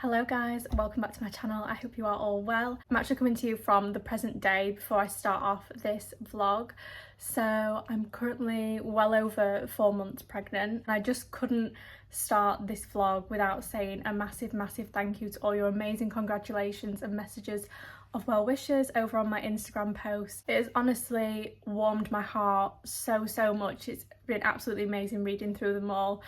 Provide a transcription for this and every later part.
Hello guys, welcome back to my channel. I hope you are all well. I'm actually coming to you from the present day before I start off this vlog. So I'm currently well over 4 months pregnant, and I just couldn't start this vlog without saying a massive thank you to all your amazing congratulations and messages of well wishes over on my Instagram post. It has honestly warmed my heart so much. It's been absolutely amazing reading through them all.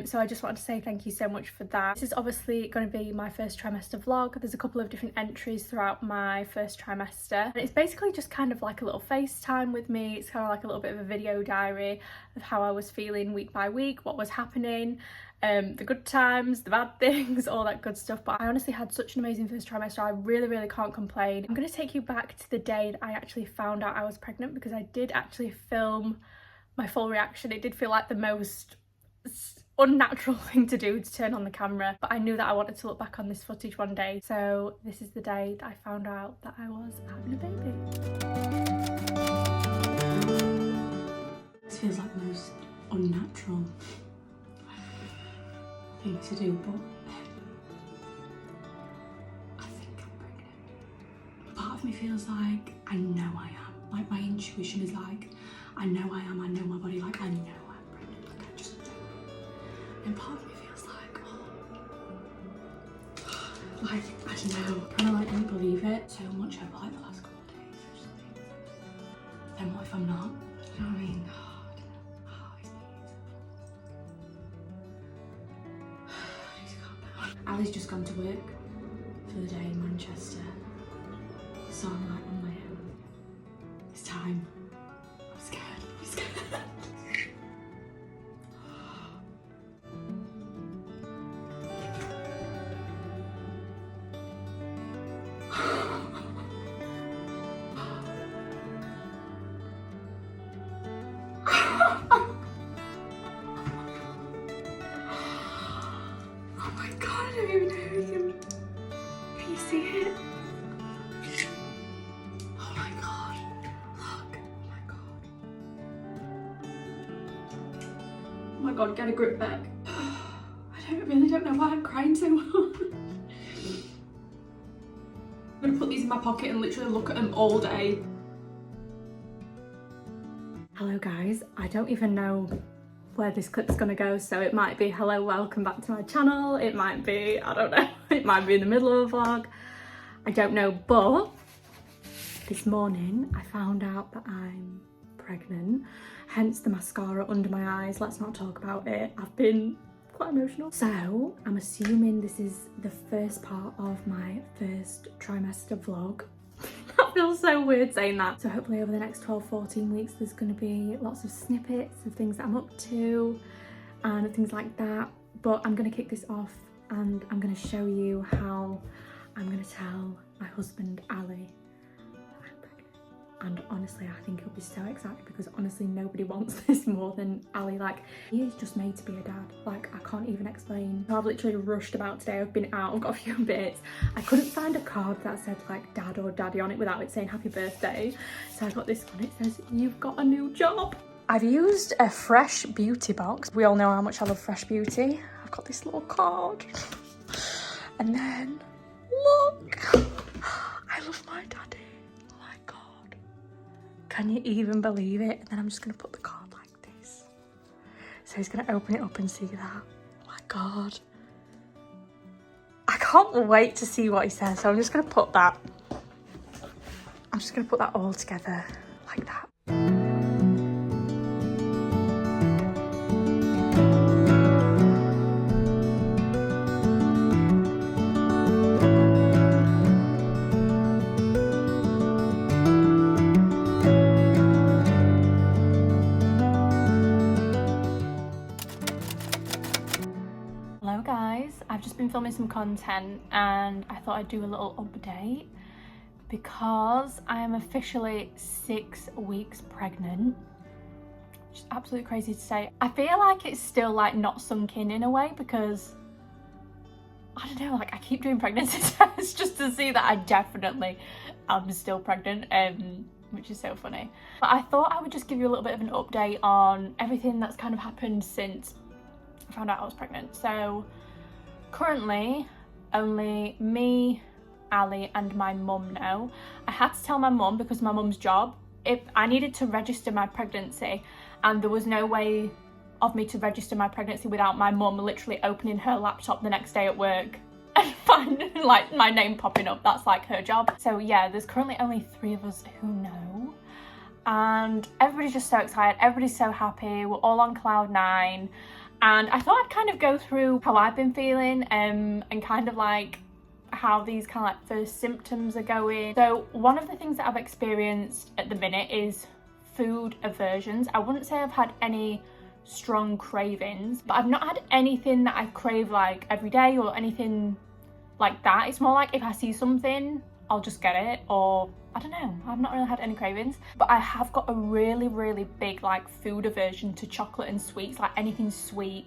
So I just wanted to say thank you so much for that. This is obviously going to be my first trimester vlog. There's a couple of different entries throughout my first trimester, and it's basically just kind of like a little FaceTime with me. It's kind of like a little bit of a video diary of how I was feeling week by week, what was happening, the good times, the bad things, all that good stuff. But I honestly had such an amazing first trimester. I really can't complain. I'm going to take you back to the day that I actually found out I was pregnant, because I did actually film my full reaction. It did feel like the most unnatural thing to do, to turn on the camera, but I knew that I wanted to look back on this footage one day. So this is the day that I found out that I was having a baby. This feels like the most unnatural thing to do, but I think I'm pregnant. Part of me feels like I know I am. Like my intuition is like, I know I am, I know my body, like I know I'm pregnant, like I just know. And part of me feels like, like, I don't know, kind of like don't believe it so much over like the last couple of days. I just think, then what if I'm not? You know what I mean? Oh, I don't know. Oh, it's I need to calm down. Ali's just gone to work for the day in Manchester, so I'm like on my own. It's time. I'm scared. Oh my god, I don't even know who can you see it? Oh my god, look, oh my god. Oh my god, get a grip back. I really don't know why I'm crying so much. I'm gonna put these in my pocket and literally look at them all day. Hello guys, I don't even know where this clip's gonna go, so it might be hello, welcome back to my channel, it might be, I don't know, it might be in the middle of a vlog, I don't know. But this morning I found out that I'm pregnant, hence the mascara under my eyes. Let's not talk about it. I've been quite emotional. So I'm assuming this is the first part of my first trimester vlog. That feels so weird saying that. So hopefully over the next 12-14 weeks there's going to be lots of snippets of things that I'm up to and things like that. But I'm going to kick this off and I'm going to show you how I'm going to tell my husband Ali that I'm pregnant. And honestly I think he'll be so excited, because honestly nobody wants this more than Ali. Like, he is just made to be a dad. Like, I can't even explain. I've literally rushed about today. I've been out, I've got a few bits. I couldn't find a card that said like dad or daddy on it without it saying happy birthday, so I got this one. It says, "You've got a new job." I've used a Fresh Beauty box. We all know how much I love Fresh Beauty. I've got this little card, and then look, I love my daddy. Oh my god, can you even believe it? And then I'm just gonna put the card like this, so he's gonna open it up and see that. Oh my god, I can't wait to see what he says. So I'm just gonna put that all together like that. Hello guys, I've just been filming some content and I thought I'd do a little update because I am officially 6 weeks pregnant, which is absolutely crazy to say. I feel like it's still like not sunk in a way, because I don't know, like I keep doing pregnancy tests just to see that I definitely am still pregnant, which is so funny. But I thought I would just give you a little bit of an update on everything that's kind of happened since I found out I was pregnant. So currently only me, Ali and my mum know. I had to tell my mum because my mum's job, if I needed to register my pregnancy, and there was no way of me to register my pregnancy without my mum literally opening her laptop the next day at work and finding like my name popping up. That's like her job. So yeah, there's currently only 3 of us who know, and everybody's just so excited, everybody's so happy, we're all on cloud 9. And I thought I'd kind of go through how I've been feeling and kind of like how these kind of like first symptoms are going. So one of the things that I've experienced at the minute is food aversions. I wouldn't say I've had any strong cravings, but I've not had anything that I crave like every day or anything like that. It's more like if I see something, I'll just get it, or I don't know, I've not really had any cravings. But I have got a really big like food aversion to chocolate and sweets, like anything sweet.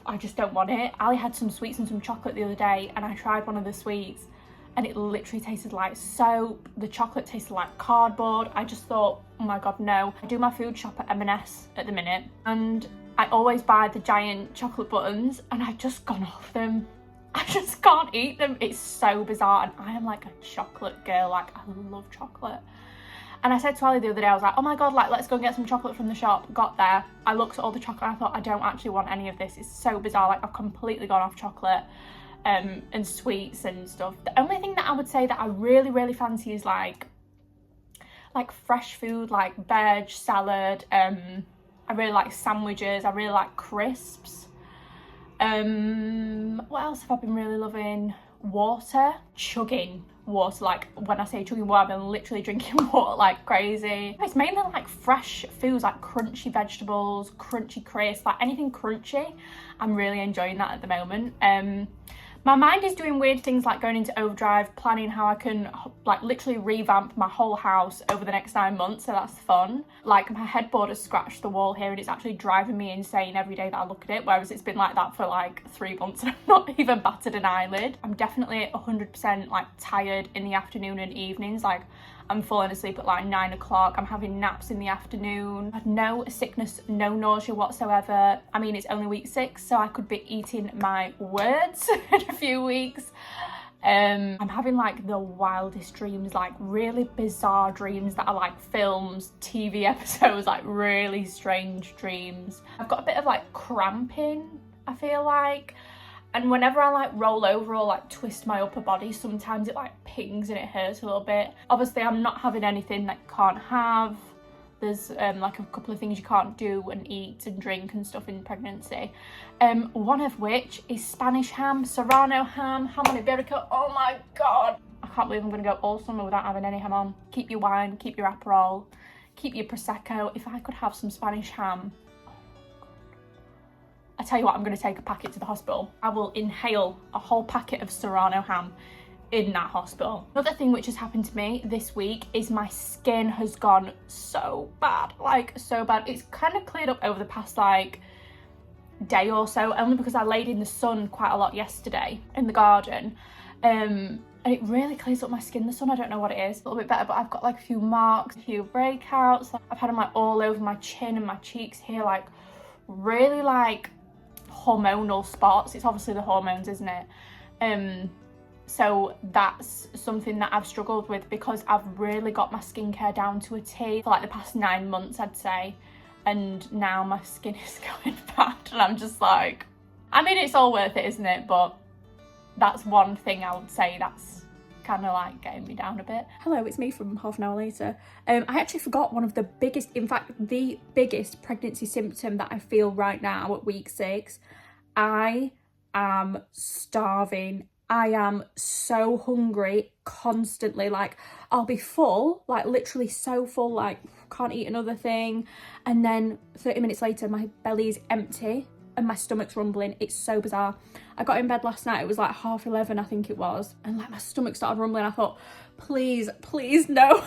I just don't want it. Ali had some sweets and some chocolate the other day, and I tried one of the sweets and it literally tasted like soap. The chocolate tasted like cardboard. I just thought, oh my god, no. I do my food shop at M&S at the minute, and I always buy the giant chocolate buttons, and I've just gone off them. I just can't eat them. It's so bizarre, and I am like a chocolate girl. Like, I love chocolate. And I said to Ali the other day, I was like, oh my god, like, let's go and get some chocolate from the shop. Got there, I looked at all the chocolate and I thought, I don't actually want any of this. It's so bizarre. Like, I've completely gone off chocolate and sweets and stuff. The only thing that I would say that I really fancy is like fresh food, like veg, salad. I really like sandwiches. I really like crisps. What else have I been really loving? Water. Chugging water. Like, when I say chugging water, I've been literally drinking water like crazy. It's mainly like fresh foods, like crunchy vegetables, crunchy crisps, like anything crunchy. I'm really enjoying that at the moment. My mind is doing weird things like going into overdrive, planning how I can like literally revamp my whole house over the next 9 months, so that's fun. Like, my headboard has scratched the wall here and it's actually driving me insane every day that I look at it, whereas it's been like that for like 3 months and I've not even batted an eyelid. I'm definitely 100% like tired in the afternoon and evenings. Like, I'm falling asleep at like 9 o'clock. I'm having naps in the afternoon. I had no sickness, no nausea whatsoever. I mean, it's only week 6, so I could be eating my words in a few weeks. I'm having like the wildest dreams, like really bizarre dreams that are like films, TV episodes, like really strange dreams. I've got a bit of like cramping, I feel like. And whenever I like roll over or like twist my upper body, sometimes it like pings and it hurts a little bit. Obviously, I'm not having anything that you can't have. There's like a couple of things you can't do and eat and drink and stuff in pregnancy. One of which is Spanish ham, Serrano ham, ham on Iberica. Oh my god. I can't believe I'm gonna go all summer without having any ham on. Keep your wine, keep your Aperol, keep your Prosecco. If I could have some Spanish ham, I tell you what, I'm going to take a packet to the hospital. I will inhale a whole packet of Serrano ham in that hospital. Another thing which has happened to me this week is my skin has gone so bad, like so bad. It's kind of cleared up over the past like day or so, only because I laid in the sun quite a lot yesterday in the garden. And it really clears up my skin. The sun, I don't know what it is, a little bit better, but I've got like a few marks, a few breakouts. I've had them like all over my chin and my cheeks here, like really like hormonal spots. It's obviously the hormones, isn't it? So that's something that I've struggled with because I've really got my skincare down to a T for like the past 9 months, I'd say, and now my skin is going bad and I'm just like, I mean, it's all worth it, isn't it? But that's one thing I would say that's kind of like getting me down a bit. Hello, it's me from half an hour later. I actually forgot one of the biggest, in fact the biggest pregnancy symptom that I feel right now at week 6. I am starving. I am so hungry constantly. Like, I'll be full, like literally so full, like can't eat another thing, and then 30 minutes later my belly is empty and my stomach's rumbling. It's so bizarre. I got in bed last night, it was like 11:30 I think it was, and like my stomach started rumbling. I thought, please no.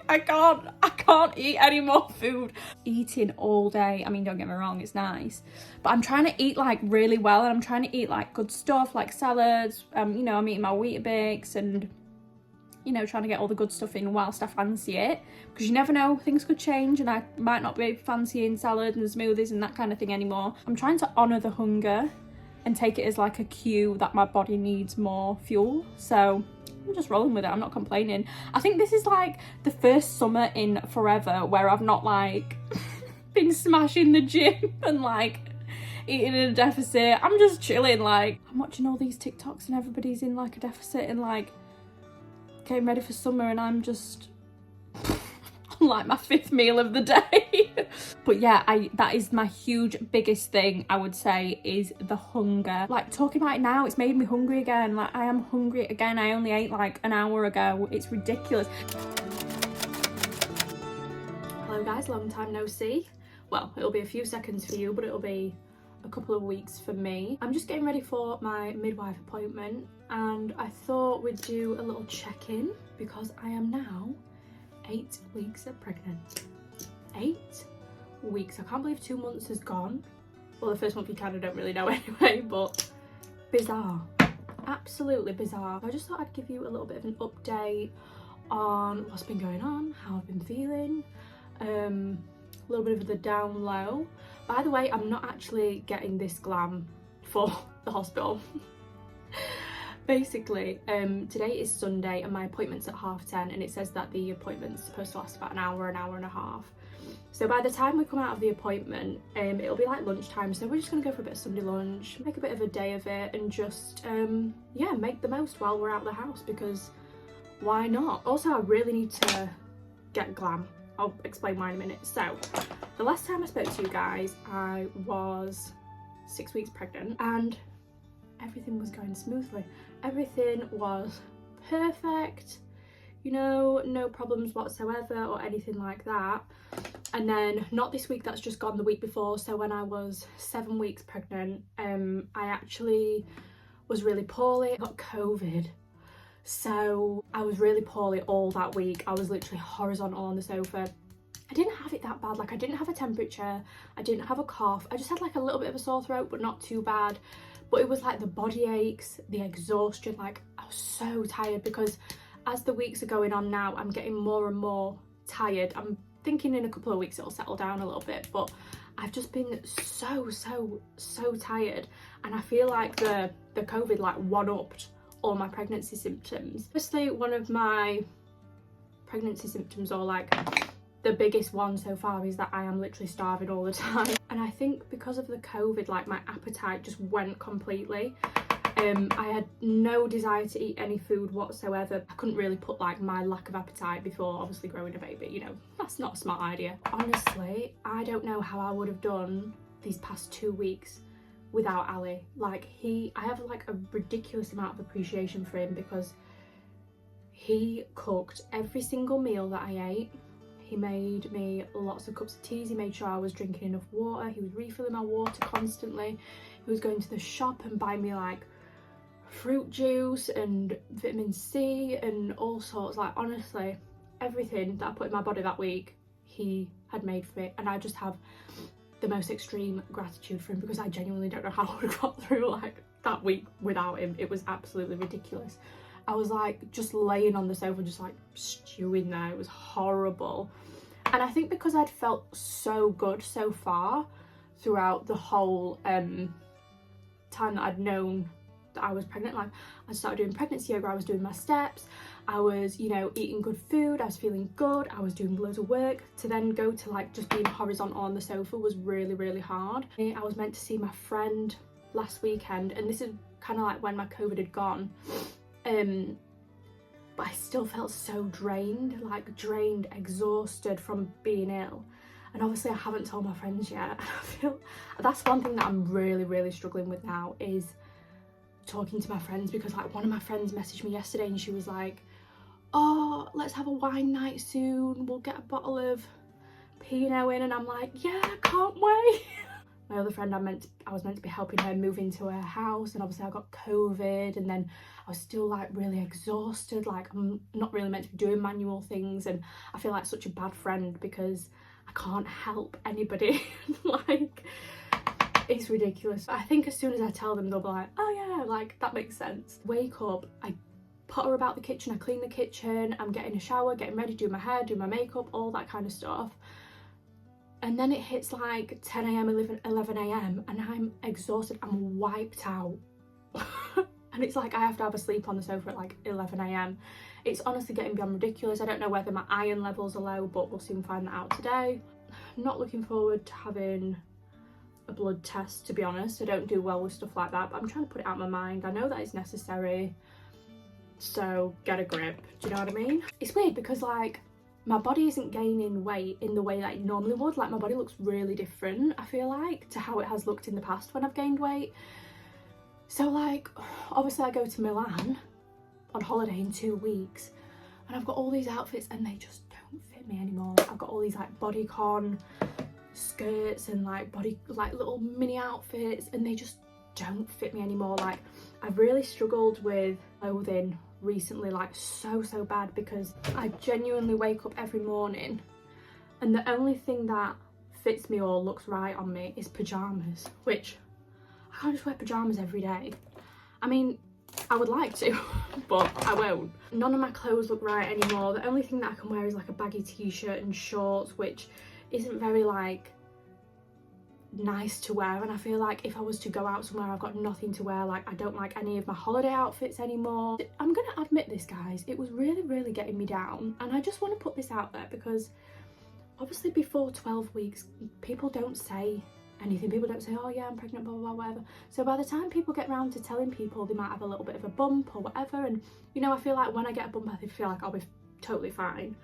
I can't eat any more food. Eating all day, I mean, don't get me wrong, it's nice, but I'm trying to eat like really well, and I'm trying to eat like good stuff like salads. You know, I'm eating my Weetabix and, you know, trying to get all the good stuff in whilst I fancy it, because you never know, things could change and I might not be fancying salad and smoothies and that kind of thing anymore. I'm trying to honour the hunger and take it as like a cue that my body needs more fuel. So I'm just rolling with it. I'm not complaining. I think this is like the first summer in forever where I've not like been smashing the gym and like eating in a deficit. I'm just chilling. Like, I'm watching all these TikToks and everybody's in like a deficit and like getting ready for summer, and I'm just on like my 5th meal of the day. But yeah, that is my huge biggest thing, I would say, is the hunger. Like, talking about it now, it's made me hungry again. Like, I am hungry again. I only ate like an hour ago. It's ridiculous. Hello guys, long time no see. Well, it'll be a few seconds for you, but it'll be a couple of weeks for me. I'm just getting ready for my midwife appointment, and I thought we'd do a little check-in because I am now 8 weeks pregnant. 8 weeks. I can't believe 2 months has gone. Well, the first month you kind of don't really know anyway, but bizarre. Absolutely bizarre. I just thought I'd give you a little bit of an update on what's been going on, how I've been feeling, a little bit of the down low. By the way, I'm not actually getting this glam for the hospital. Basically, today is Sunday and my appointment's at 10:30, and it says that the appointment's supposed to last about an hour and a half. So by the time we come out of the appointment, it'll be like lunchtime, so we're just gonna go for a bit of Sunday lunch, make a bit of a day of it, and just yeah, make the most while we're out of the house, because why not? Also, I really need to get glam. I'll explain why in a minute. So the last time I spoke to you guys, I was 6 weeks pregnant and everything was going smoothly. Everything was perfect, you know, no problems whatsoever or anything like that. And then not this week, that's just gone, the week before. So when I was 7 weeks pregnant, I actually was really poorly. I got COVID. So I was really poorly all that week. I was literally horizontal on the sofa. I didn't have it that bad. Like, I didn't have a temperature, I didn't have a cough. I just had like a little bit of a sore throat, but not too bad. But it was like the body aches, the exhaustion. Like, I was so tired, because as the weeks are going on now, I'm getting more and more tired. I'm thinking in a couple of weeks it'll settle down a little bit, but I've just been so tired. And I feel like the COVID like one-upped all my pregnancy symptoms. Firstly, one of my pregnancy symptoms, or like the biggest one so far, is that I am literally starving all the time. And I think because of the COVID, like, my appetite just went completely. I had no desire to eat any food whatsoever. I couldn't really put like my lack of appetite before obviously growing a baby, you know, that's not a smart idea. Honestly, I don't know how I would have done these past 2 weeks without Ali. Like, I have like a ridiculous amount of appreciation for him, because he cooked every single meal that I ate. He made me lots of cups of teas. He made sure I was drinking enough water. He was refilling my water constantly. He was going to the shop and buying me like fruit juice and vitamin C and all sorts. Like, honestly, everything that I put in my body that week, he had made for me. And I just have the most extreme gratitude for him, because I genuinely don't know how I would have got through like that week without him. It was absolutely ridiculous. I was like just laying on the sofa, just like stewing there. It was horrible. And I think because I'd felt so good so far throughout the whole time that I'd known that I was pregnant, like, I started doing pregnancy yoga, I was doing my steps, I was, you know, eating good food, I was feeling good, I was doing loads of work. To then go to like just being horizontal on the sofa was really hard. I was meant to see my friend last weekend, and this is kind of like when my COVID had gone. But I still felt so drained, exhausted from being ill. And obviously I haven't told my friends yet. I feel that's one thing that I'm really struggling with now, is talking to my friends, because like one of my friends messaged me yesterday and she was like, oh, let's have a wine night soon, we'll get a bottle of Pinot in, and I'm like, yeah, I can't wait. My other friend, I was meant to be helping her move into her house, and obviously I got COVID, and then I was still like really exhausted. Like, I'm not really meant to be doing manual things, and I feel like such a bad friend because I can't help anybody. Like, it's ridiculous. I think as soon as I tell them, they'll be like, oh yeah, like that makes sense. Wake up, I potter about the kitchen, I clean the kitchen, I'm getting a shower, getting ready, do my hair, do my makeup, all that kind of stuff. and then it hits like 10 a.m, 11 a.m, and I'm exhausted, I'm wiped out. And it's like I have to have a sleep on the sofa at like 11 a.m. It's honestly getting beyond ridiculous. I don't know whether my iron levels are low, but we'll soon find that out today. Not looking forward to having a blood test, to be honest. I don't do well with stuff like that, but I'm trying to put it out of my mind. I know that it's necessary, so get a grip. Do you know what I mean? It's weird because like my body isn't gaining weight in the way that it normally would. Like my body looks really different, I feel like, to how it has looked in the past when I've gained weight. So like, obviously I go to Milan on holiday in 2 weeks, and I've got all these outfits and they just don't fit me anymore. Like, I've got all these like bodycon skirts and like little mini outfits, and they just don't fit me anymore. Like, I've really struggled with clothing recently, like so bad, because I genuinely wake up every morning and the only thing that fits me or looks right on me is pajamas, which I can't just wear pajamas every day. I mean, I would like to, but I won't. None of my clothes look right anymore. The only thing that I can wear is like a baggy t-shirt and shorts, which isn't very like nice to wear. And I feel like if I was to go out somewhere, I've got nothing to wear. Like, I don't like any of my holiday outfits anymore. I'm gonna admit this, guys, it was really getting me down, and I just want to put this out there because obviously before 12 weeks people don't say anything. People don't say, oh yeah, I'm pregnant, blah blah blah, whatever. So by the time people get round to telling people, they might have a little bit of a bump or whatever, and you know, I feel like when I get a bump I feel like I'll be totally fine.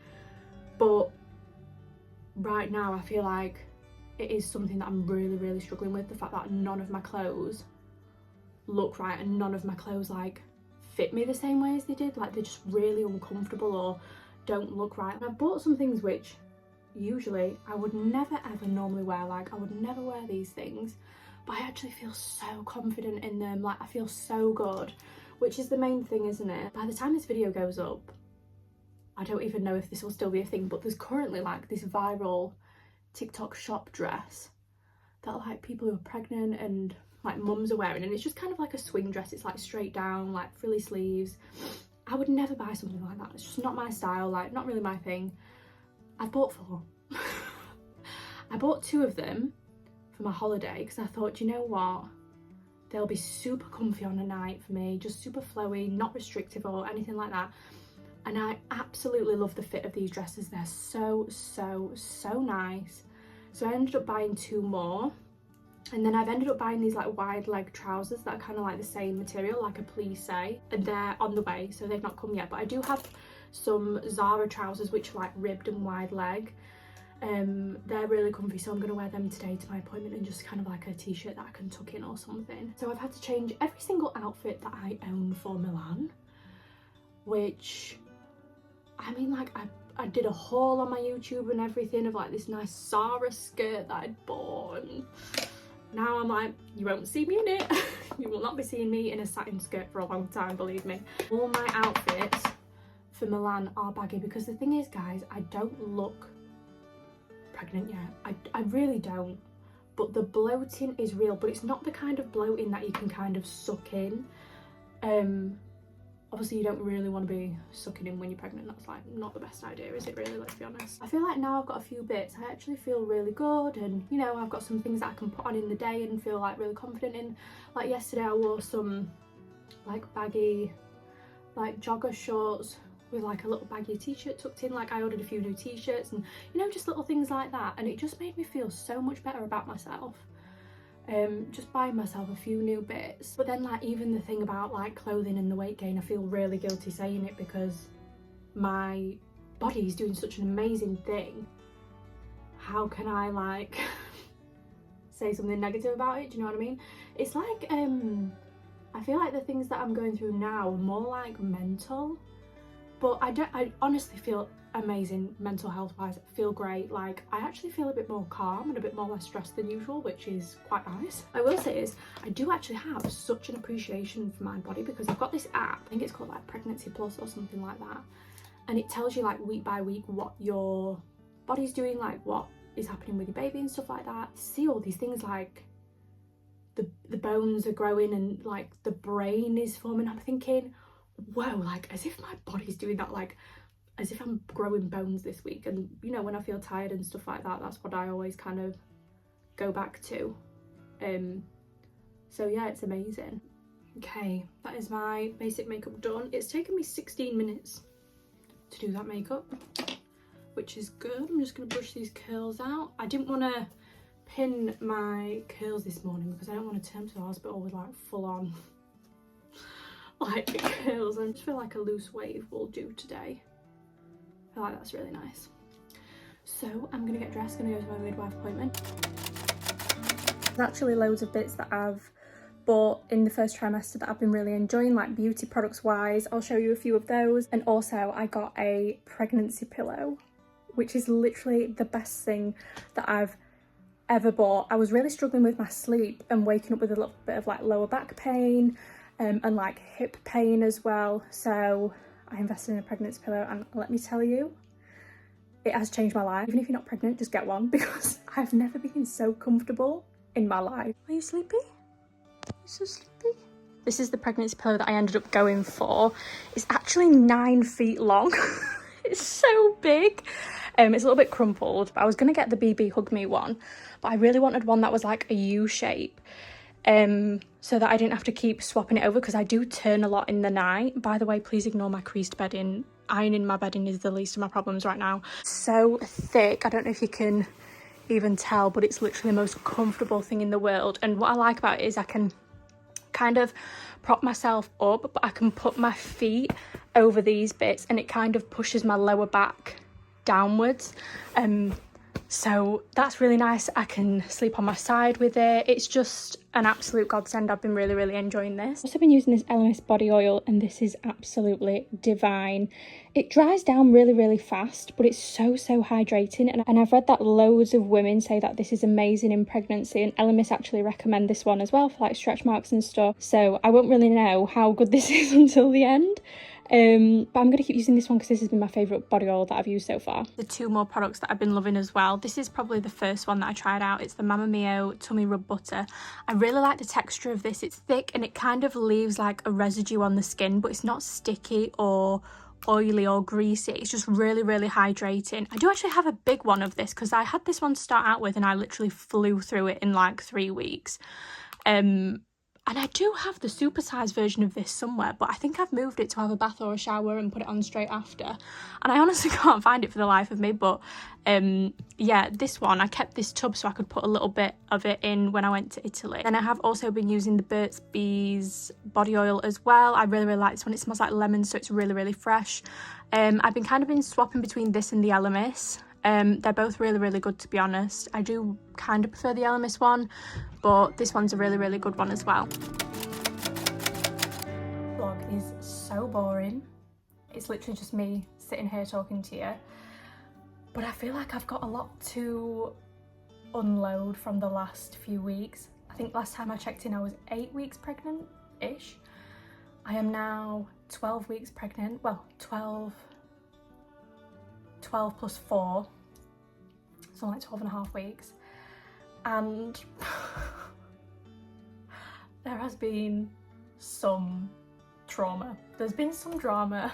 But right now I feel like it is something that I'm really struggling with, the fact that none of my clothes look right and none of my clothes like fit me the same way as they did. Like, they're just really uncomfortable or don't look right. And I bought some things which usually I would never ever normally wear. Like, I would never wear these things, but I actually feel so confident in them. Like, I feel so good, which is the main thing, isn't it? By the time this video goes up, I don't even know if this will still be a thing, but there's currently like this viral TikTok shop dress that like people who are pregnant and like mums are wearing, and it's just kind of like a swing dress. It's like straight down, like frilly sleeves. I would never buy something like that. It's just not my style, like not really my thing. I've bought 4. I bought 2 of them for my holiday because I thought, you know what, they'll be super comfy on a night for me, just super flowy, not restrictive or anything like that. And I absolutely love the fit of these dresses. They're so nice. So I ended up buying 2 more, and then I've ended up buying these like wide leg trousers that are kind of like the same material, like a plissé, and they're on the way, so they've not come yet. But I do have some Zara trousers which are like ribbed and wide leg. They're really comfy, so I'm going to wear them today to my appointment, and just kind of like a t-shirt that I can tuck in or something. So I've had to change every single outfit that I own for Milan, which, I mean, like, I did a haul on my YouTube and everything of like this nice Zara skirt that I'd bought, and now I'm like, you won't see me in it. You will not be seeing me in a satin skirt for a long time, believe me. All my outfits for Milan are baggy because the thing is, guys, I don't look pregnant yet. I really don't, but the bloating is real, but it's not the kind of bloating that you can kind of suck in. Obviously you don't really want to be sucking in when you're pregnant. That's like not the best idea, is it really? Let's be honest. I feel like now I've got a few bits, I actually feel really good, and you know, I've got some things that I can put on in the day and feel like really confident in. Like yesterday I wore some like baggy like jogger shorts with like a little baggy t-shirt tucked in. Like, I ordered a few new t-shirts and, you know, just little things like that, and it just made me feel so much better about myself. Just buying myself a few new bits. But then like even the thing about like clothing and the weight gain, I feel really guilty saying it because my body is doing such an amazing thing. How can I like say something negative about it? Do you know what I mean? It's like I feel like the things that I'm going through now are more like mental, but I honestly feel amazing mental health wise. I feel great. Like, I actually feel a bit more calm and a bit more less stressed than usual, which is quite nice. I will say is I do actually have such an appreciation for my body because I've got this app, I think it's called like Pregnancy Plus or something like that, and it tells you like week by week what your body's doing, like what is happening with your baby and stuff like that. See all these things like the bones are growing and like the brain is forming. I'm thinking, whoa, like as if my body's doing that. Like, as if I'm growing bones this week. And you know, when I feel tired and stuff like that, that's what I always kind of go back to. So yeah, it's amazing. Okay, that is my basic makeup done. It's taken me 16 minutes to do that makeup, which is good. I'm just gonna brush these curls out. I didn't want to pin my curls this morning because I don't want to turn to the hospital with like full on like curls. I just feel like a loose wave will do today. I feel like that's really nice. So I'm gonna get dressed, gonna go to my midwife appointment. There's actually loads of bits that I've bought in the first trimester that I've been really enjoying, like beauty products wise. I'll show you a few of those. And also I got a pregnancy pillow, which is literally the best thing that I've ever bought. I was really struggling with my sleep and waking up with a little bit of like lower back pain and like hip pain as well. So I invested in a pregnancy pillow, and let me tell you, it has changed my life. Even if you're not pregnant, just get one, because I've never been so comfortable in my life. Are you sleepy? Are you so sleepy? This is the pregnancy pillow that I ended up going for. It's actually 9 feet long. It's so big. It's a little bit crumpled, but I was gonna get the BB Hug Me one, but I really wanted one that was like a U shape, so that I didn't have to keep swapping it over, because I do turn a lot in the night. By the way, please ignore my creased bedding. Ironing my bedding is the least of my problems right now. So thick, I don't know if you can even tell, but it's literally the most comfortable thing in the world. And what I like about it is I can kind of prop myself up, but I can put my feet over these bits and it kind of pushes my lower back downwards. So that's really nice. I can sleep on my side with it. It's just an absolute godsend. I've been really enjoying this. I've also been using this LMS body oil, and this is absolutely divine. It dries down really fast, but it's so hydrating, and I've read that loads of women say that this is amazing in pregnancy, and LMS actually recommend this one as well for like stretch marks and stuff. So I won't really know how good this is until the end. But I'm going to keep using this one because this has been my favourite body oil that I've used so far. The 2 more products that I've been loving as well. This is probably the first one that I tried out. It's the Mamma Mia Tummy Rub Butter. I really like the texture of this. It's thick and it kind of leaves like a residue on the skin, but it's not sticky or oily or greasy. It's just really hydrating. I do actually have a big one of this because I had this one to start out with and I literally flew through it in like 3 weeks. And I do have the supersized version of this somewhere, but I think I've moved it to have a bath or a shower and put it on straight after. And I honestly can't find it for the life of me, but yeah, this one, I kept this tub so I could put a little bit of it in when I went to Italy. And I have also been using the Burt's Bees body oil as well. I really like this one. It smells like lemon, so it's really fresh. I've been kind of been swapping between this and the Elemis. They're both really good, to be honest. I do kind of prefer the Elemis one, but this one's a really good one as well. Vlog is so boring. It's literally just me sitting here talking to you, but I feel like I've got a lot to unload from the last few weeks. I think last time I checked in I was 8 weeks pregnant-ish. I am now 12 weeks pregnant. Well, 12 plus 4, so like 12 and a half weeks, and there has been some trauma. There's been some drama,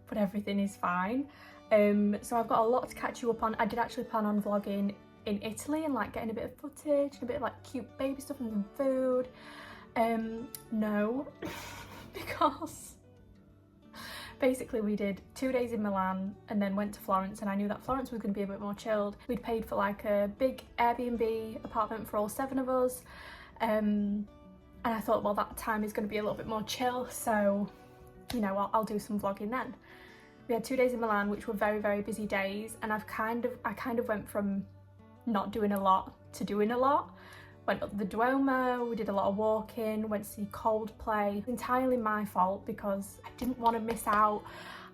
but everything is fine. So I've got a lot to catch you up on. I did actually plan on vlogging in Italy and like getting a bit of footage and a bit of like cute baby stuff and some food. No, because basically we did 2 days in Milan and then went to Florence, and I knew that Florence was going to be a bit more chilled. We'd paid for like a big Airbnb apartment for all 7 of us, and I thought, well, that time is going to be a little bit more chill, so you know, I'll do some vlogging then. We had 2 days in Milan, which were very busy days, and I kind of went from not doing a lot to doing a lot. Went up the Duomo, we did a lot of walking, went to see Coldplay. It's entirely my fault because I didn't want to miss out.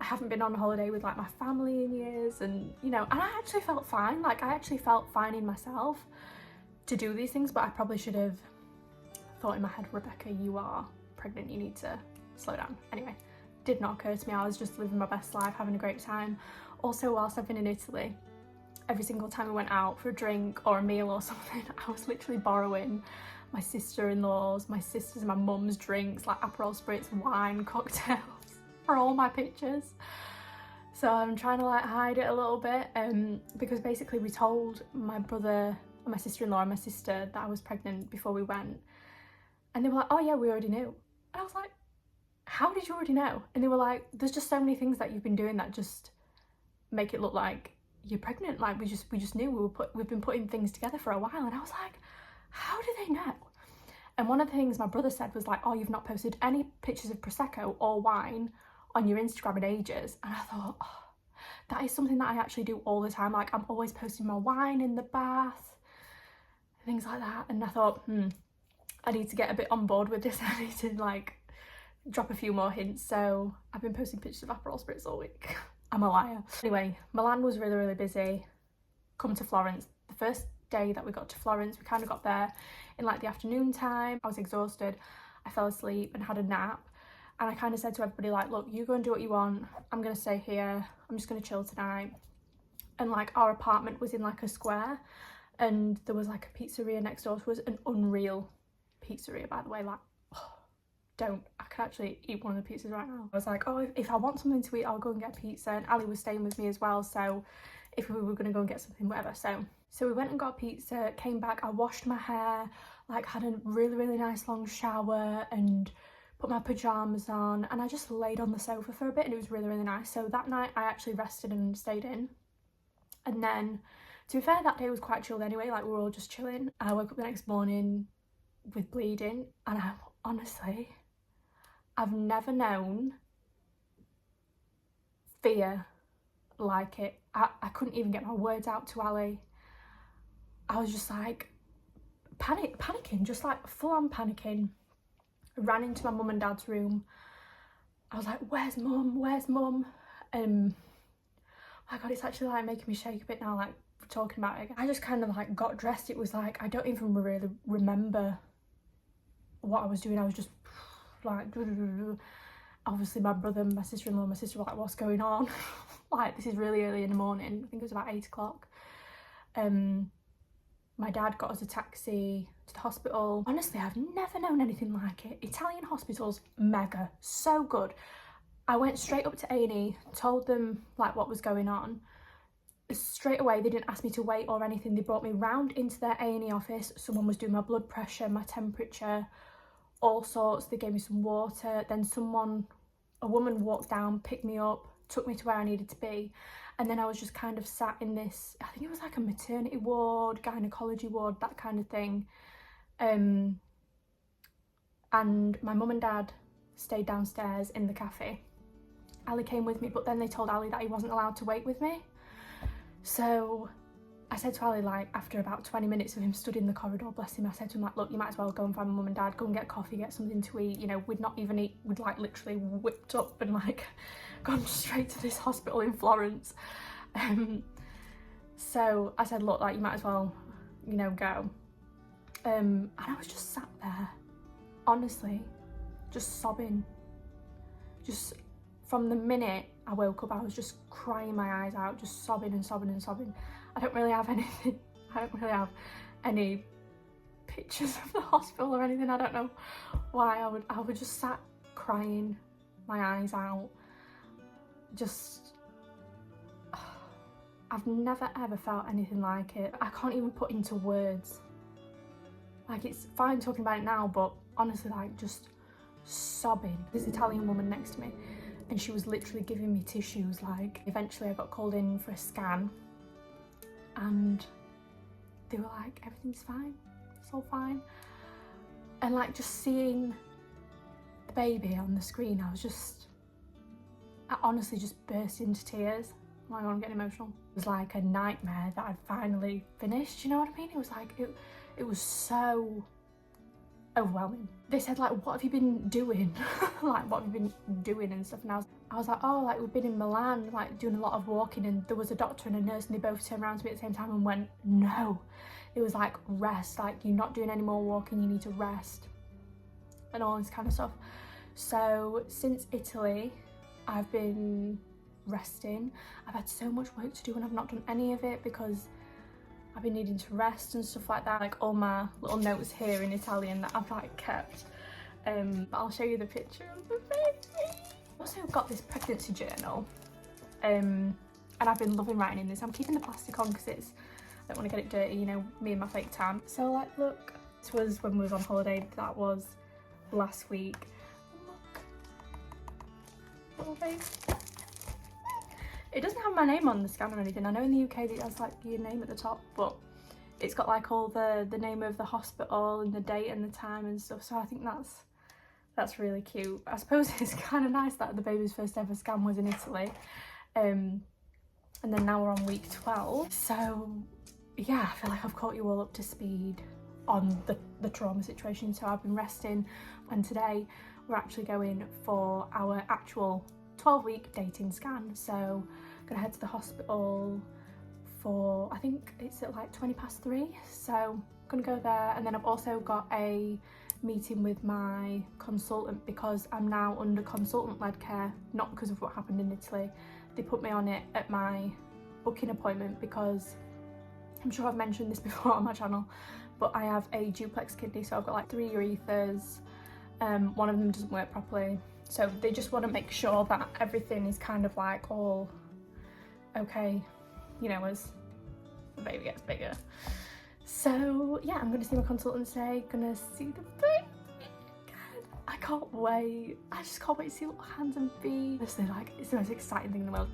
I haven't been on a holiday with like my family in years, and you know, and I actually felt fine. Like I actually felt fine in myself to do these things, but I probably should have thought in my head, Rebecca, you are pregnant, you need to slow down. Anyway, did not occur to me. I was just living my best life, having a great time. Also, whilst I've been in Italy, every single time we went out for a drink or a meal or something, I was literally borrowing my sister-in-law's, my sister's and my mum's drinks, like Aperol spritz, wine, cocktails, for all my pictures. So I'm trying to like hide it a little bit because basically we told my brother and my sister-in-law and my sister that I was pregnant before we went, and they were like, oh yeah, we already knew. And I was like, how did you already know? And they were like, there's just so many things that you've been doing that just make it look like you're pregnant. Like we just knew we've been putting things together for a while. And I was like, how do they know? And one of the things my brother said was like, oh, you've not posted any pictures of Prosecco or wine on your Instagram in ages. And I thought, oh, that is something that I actually do all the time. Like I'm always posting my wine in the bath, things like that. And I thought, I need to get a bit on board with this. I need to like drop a few more hints. So I've been posting pictures of Aperol Spritz all week. I'm a liar. Anyway, Milan was really, really busy. Come to Florence. The first day that we got to Florence, we kind of got there in like the afternoon time. I was exhausted. I fell asleep and had a nap. And I kind of said to everybody like, look, you go and do what you want. I'm going to stay here. I'm just going to chill tonight. And like our apartment was in like a square, and there was like a pizzeria next door to us, an unreal pizzeria, by the way. Like, I can actually eat one of the pizzas right now. I was like, oh, if I want something to eat, I'll go and get pizza. And Ali was staying with me as well, so if we were going to go and get something, whatever. So we went and got pizza, came back, I washed my hair, like had a really, really nice long shower and put my pyjamas on, and I just laid on the sofa for a bit, and it was really, really nice. So that night I actually rested and stayed in. And then, to be fair, that day was quite chilled anyway, like we were all just chilling. I woke up the next morning with bleeding, and honestly, I've never known fear like it. I couldn't even get my words out to Ali. I was just like panicking, just like full on panicking. I ran into my mum and dad's room. I was like, where's mum? Where's mum? My God, it's actually like making me shake a bit now, like talking about it again. I just kind of like got dressed. It was like, I don't even really remember what I was doing. I was just like, obviously my brother and my sister-in-law and my sister were like, what's going on? Like, this is really early in the morning. I think it was about 8 o'clock. My dad got us a taxi to the hospital. Honestly, I've never known anything like it. Italian hospitals, mega, so good. I went straight up to A&E, told them like what was going on. Straight away, they didn't ask me to wait or anything. They brought me round into their A&E office. Someone was doing my blood pressure, my temperature, all sorts. They gave me some water. Then a woman walked down, picked me up, took me to where I needed to be. And then I was just kind of sat in this, I think it was like a maternity ward, gynecology ward, that kind of thing. And my mum and dad stayed downstairs in the cafe. Ali came with me, but then they told Ali that he wasn't allowed to wait with me. So I said to Ali, like, after about 20 minutes of him stood in the corridor, bless him, I said to him, like, look, you might as well go and find my mum and dad, go and get coffee, get something to eat. You know, we'd not even eat, we'd like literally whipped up and like gone straight to this hospital in Florence. So I said, look, like, you might as well, you know, go. And I was just sat there, honestly, just sobbing. Just from the minute I woke up, I was just crying my eyes out, just sobbing and sobbing and sobbing. I don't really have anything, I don't really have any pictures of the hospital or anything. I don't know why I would just sat crying my eyes out. Just, I've never ever felt anything like it. I can't even put into words. Like, it's fine talking about it now, but honestly, like, just sobbing. This Italian woman next to me, and she was literally giving me tissues. Like, eventually I got called in for a scan, and they were like, everything's fine, it's all fine. And like, just seeing the baby on the screen, I honestly just burst into tears. Oh my God, I'm getting emotional. It was like a nightmare that I'd finally finished, you know what I mean? It was like, it was so overwhelming. They said, like, what have you been doing? Like, what have you been doing and stuff? And I was like, oh, like, we've been in Milan, like, doing a lot of walking, and there was a doctor and a nurse, and they both turned around to me at the same time and went, no. It was like, rest, like, you're not doing any more walking, you need to rest, and all this kind of stuff. So since Italy, I've been resting. I've had so much work to do and I've not done any of it because I've been needing to rest and stuff like that. Like, all my little notes here in Italian that I've like kept. But I'll show you the picture of the baby. I've also got this pregnancy journal. And I've been loving writing in this. I'm keeping the plastic on because I don't want to get it dirty, you know, me and my fake tan. So like, look, this was when we was on holiday. That was last week. Look, little face. It doesn't have my name on the scan or anything. I know in the UK it has like your name at the top, but it's got like all the name of the hospital and the date and the time and stuff. So I think that's really cute. I suppose it's kind of nice that the baby's first ever scan was in Italy. And then now we're on week 12. So yeah, I feel like I've caught you all up to speed on the trauma situation. So I've been resting, and today we're actually going for our actual 12-week dating scan. So I'm gonna head to the hospital for, I think it's at like 3:20. So I'm gonna go there, and then I've also got a meeting with my consultant because I'm now under consultant-led care, not because of what happened in Italy. They put me on it at my booking appointment because I'm sure I've mentioned this before on my channel, but I have a duplex kidney, so I've got like 3 urethers. One of them doesn't work properly, so they just want to make sure that everything is kind of like all okay, you know, as the baby gets bigger. So yeah, I'm going to see my consultant today, gonna see the baby. I can't wait. I just can't wait to see little hands and feet. Honestly, like, it's the most exciting thing in the world.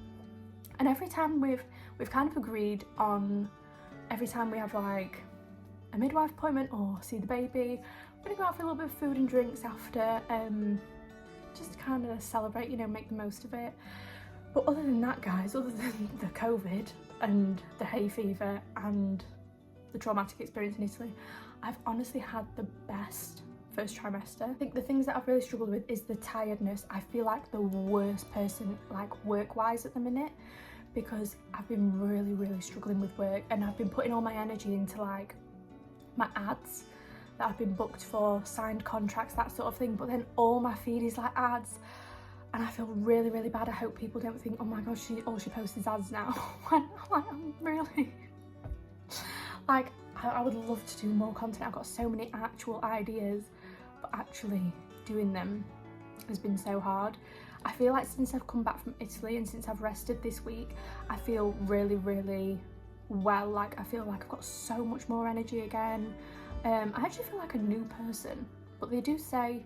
And every time we've kind of agreed on, every time we have like a midwife appointment or see the baby, we're gonna go out for a little bit of food and drinks after, just to kind of celebrate, you know, make the most of it. But other than that, guys, other than the COVID and the hay fever and the traumatic experience in Italy, I've honestly had the best first trimester. I think the things that I've really struggled with is the tiredness. I feel like the worst person, like work-wise at the minute, because I've been really struggling with work, and I've been putting all my energy into like my ads that I've been booked for, signed contracts, that sort of thing, but then all my feed is like ads, and I feel really bad. I hope people don't think, oh my gosh, all she posts is ads now. When I'm really like, I would love to do more content. I've got so many actual ideas, but actually doing them has been so hard. I feel like since I've come back from Italy and since I've rested this week, I feel really well. Like, I feel like I've got so much more energy again. I actually feel like a new person, but they do say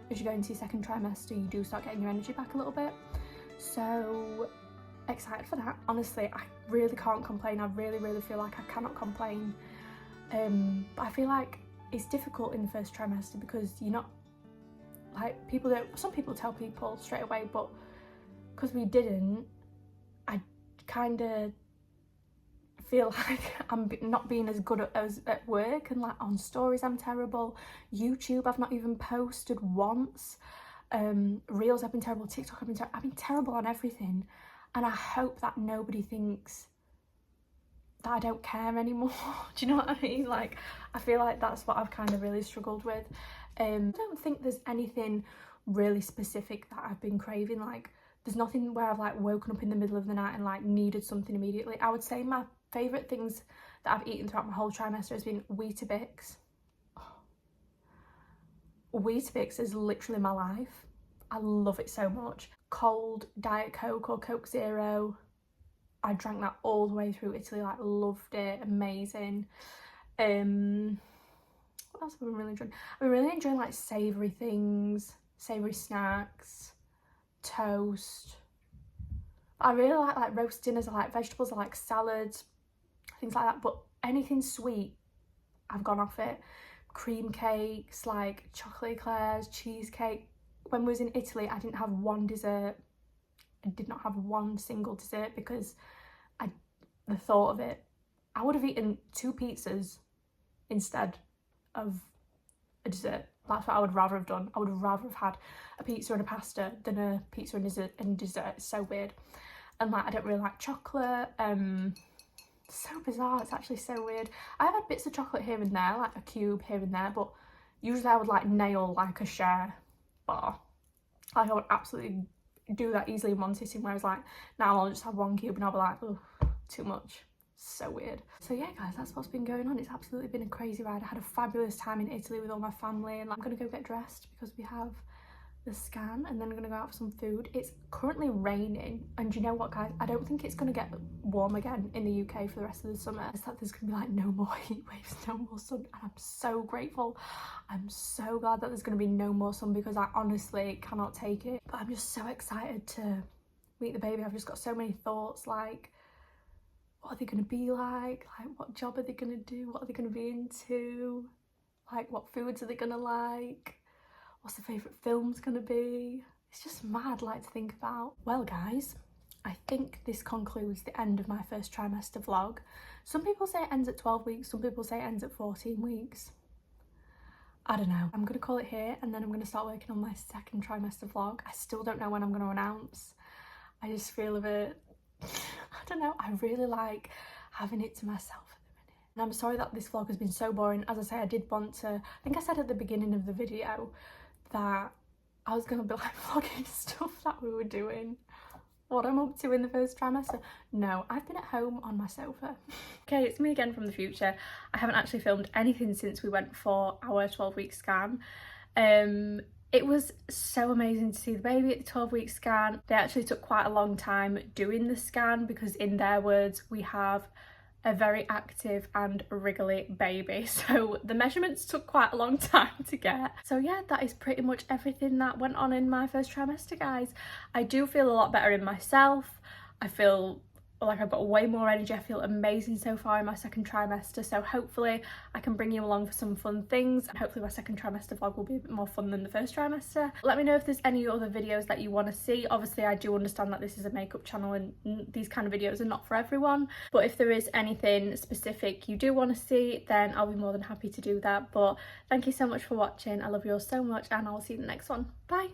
as you go into your second trimester, you do start getting your energy back a little bit. So excited for that. Honestly, I really can't complain. I really feel like I cannot complain. But I feel like it's difficult in the first trimester because you're not, like, some people tell people straight away, but because we didn't, I kind of feel like I'm not being as good at work, and like on stories I'm terrible. YouTube I've not even posted once. Reels I've been terrible. TikTok I've been terrible on everything, and I hope that nobody thinks that I don't care anymore. Do you know what I mean? Like, I feel like that's what I've kind of really struggled with. I don't think there's anything really specific that I've been craving. Like, there's nothing where I've like woken up in the middle of the night and like needed something immediately. I would say my favourite things that I've eaten throughout my whole trimester has been Weetabix. Oh. Weetabix is literally my life. I love it so much. Cold Diet Coke or Coke Zero. I drank that all the way through Italy, like loved it, amazing. What else have I been really enjoying? I've been really enjoying like savoury things, savoury snacks, toast. I really like roast dinners. I like vegetables, I like salads, things like that, but anything sweet, I've gone off it. Cream cakes, like chocolate eclairs, cheesecake. When we was in Italy, I didn't have one dessert. I did not have one single dessert because the thought of it, I would have eaten 2 pizzas instead of a dessert. That's what I would rather have done. I would have rather have had a pizza and a pasta than a pizza and dessert. It's so weird. And like, I don't really like chocolate. So bizarre. It's actually so weird. I've had bits of chocolate here and there, like a cube here and there, but usually I would like nail like a share bar. Like, I would absolutely do that easily in one sitting, whereas like now I'll just have 1 cube and I'll be like, oh, too much. So weird. So yeah, guys, that's what's been going on. It's absolutely been a crazy ride. I had a fabulous time in Italy with all my family, and like, I'm gonna go get dressed because we have the scan and then I'm gonna go out for some food. It's currently raining, and you know what, guys, I don't think it's gonna get warm again in the UK for the rest of the summer. It's like there's gonna be like no more heat waves, no more sun, and I'm so grateful. I'm so glad that there's gonna be no more sun, because I honestly cannot take it. But I'm just so excited to meet the baby. I've just got so many thoughts, like what are they gonna be like what job are they gonna do, what are they gonna be into, like what foods are they gonna like, what's the favourite film's gonna be. It's just mad, like, to think about. Well guys, I think this concludes the end of my first trimester vlog. Some people say it ends at 12 weeks, some people say it ends at 14 weeks. I don't know. I'm gonna call it here, and then I'm gonna start working on my second trimester vlog. I still don't know when I'm gonna announce. I just feel a bit, I don't know, I really like having it to myself. And I'm sorry that this vlog has been so boring. As I say, I did want to, I think I said at the beginning of the video that I was going to be like vlogging stuff that we were doing, what I'm up to in the first trimester. No, I've been at home on my sofa. Okay, it's me again from the future. I haven't actually filmed anything since we went for our 12-week scan. It was so amazing to see the baby at the 12-week scan. They actually took quite a long time doing the scan because, in their words, we have a very active and wriggly baby, so the measurements took quite a long time to get. So yeah, that is pretty much everything that went on in my first trimester, guys. I do feel a lot better in myself. I feel like I've got way more energy. I feel amazing so far in my second trimester, so hopefully I can bring you along for some fun things, and hopefully my second trimester vlog will be a bit more fun than the first trimester. Let me know if there's any other videos that you want to see. Obviously I do understand that this is a makeup channel and these kind of videos are not for everyone, but if there is anything specific you do want to see, then I'll be more than happy to do that. But thank you so much for watching. I love you all so much, and I'll see you in the next one. Bye.